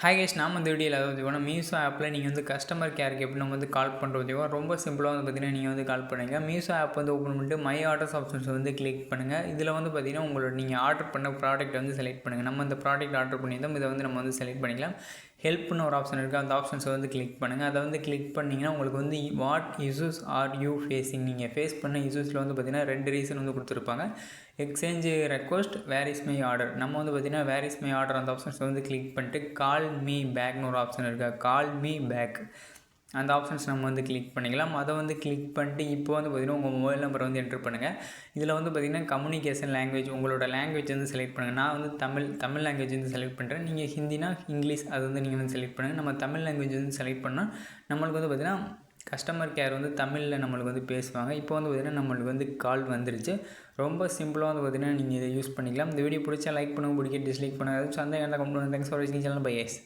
Hi guys, நாம் இந்த வீடியோவில் அதாவது மீஷோ ஆப்பில் நீங்கள் வந்து கஸ்டமர் கேருக்கு எப்படி நம்ம வந்து கால் பண்ணுறது ரொம்ப சிம்பிளாக வந்து பார்த்தீங்கன்னா நீங்கள் வந்து கால் பண்ணுங்கள். மீஷோ ஆப் வந்து ஓப்பன் பண்ணிட்டு மை ஆர்டர்ஸ் ஆப்ஷன்ஸ் வந்து கிளிக் பண்ணுங்கள். இதில் வந்து பார்த்தீங்கன்னா உங்களோட நீங்கள் ஆர்டர் பண்ண ப்ராடக்ட் வந்து செலக்ட் பண்ணுங்கள். நம்ம இந்த ப்ராடக்ட் ஆர்டர் பண்ணியிருந்தோம், இதை வந்து நம்ம வந்து செலக்ட் பண்ணிக்கலாம். ஹெல்ப்னு ஒரு ஆப்ஷன் இருக்குது, அந்த ஆப்ஷன்ஸை வந்து கிளிக் பண்ணுங்கள். அதை வந்து கிளிக் பண்ணிங்கன்னா உங்களுக்கு வந்து what issues are you facing, நீங்கள் ஃபேஸ் பண்ண இஷ்யூஸில் வந்து பார்த்தீங்கன்னா 2 ரீசன் வந்து கொடுத்துருப்பாங்க. Exchange request, where is my order. நம்ம வந்து பார்த்தீங்கன்னா வேர் இஸ் மை ஆர்டர் அந்த ஆப்ஷன்ஸ் வந்து கிளிக் பண்ணிட்டு கால் மீ பேக்னு ஒரு ஆப்ஷன் இருக்குது, கால் மீ பேக் அந்த ஆப்ஷன்ஸ் நம்ம வந்து கிளிக் பண்ணிக்கலாம். அதை வந்து கிளிக் பண்ணிட்டு இப்போ வந்து பார்த்திங்கன்னா உங்கள் மொபைல் நம்பரை வந்து என்ட்ரு பண்ணுங்கள். இதில் வந்து பார்த்திங்கன்னா கம்யூனிகேஷன் லாங்குவேஜ் உங்களோட லாங்குவேஜ் வந்து செலக்ட் பண்ணுங்கள். நான் வந்து தமிழ் லாங்குவேஜ் வந்து செலக்ட் பண்ணுறேன். நீங்கள் ஹிந்தினா இங்கிலீஷ் அது வந்து நீங்கள் வந்து செலக்ட் பண்ணுங்கள். நம்ம தமிழ் லாங்குவேஜ் வந்து செலக்ட் பண்ணால் நம்மளுக்கு வந்து பார்த்திங்கன்னா கஸ்டமர் கேர் வந்து தமிழில் நம்மளுக்கு வந்து பேசுவாங்க. இப்போ வந்து பார்த்திங்கன்னா நம்மளுக்கு வந்து கால் வந்துருச்சு. ரொம்ப சிம்பிளாக வந்து பார்த்திங்கன்னா நீங்கள் இதை யூஸ் பண்ணிக்கலாம். இந்த வீடியோ பிடிச்சா லைக் பண்ணுங்கள், பிடிக்க டிஸ்லைக் பண்ணுங்கள். சந்தேகம் இருந்தால் கமெண்ட் பண்ணுங்கள். தேங்க்ஸ் ஃபார் வாட்சிங் சேனல். Bye guys.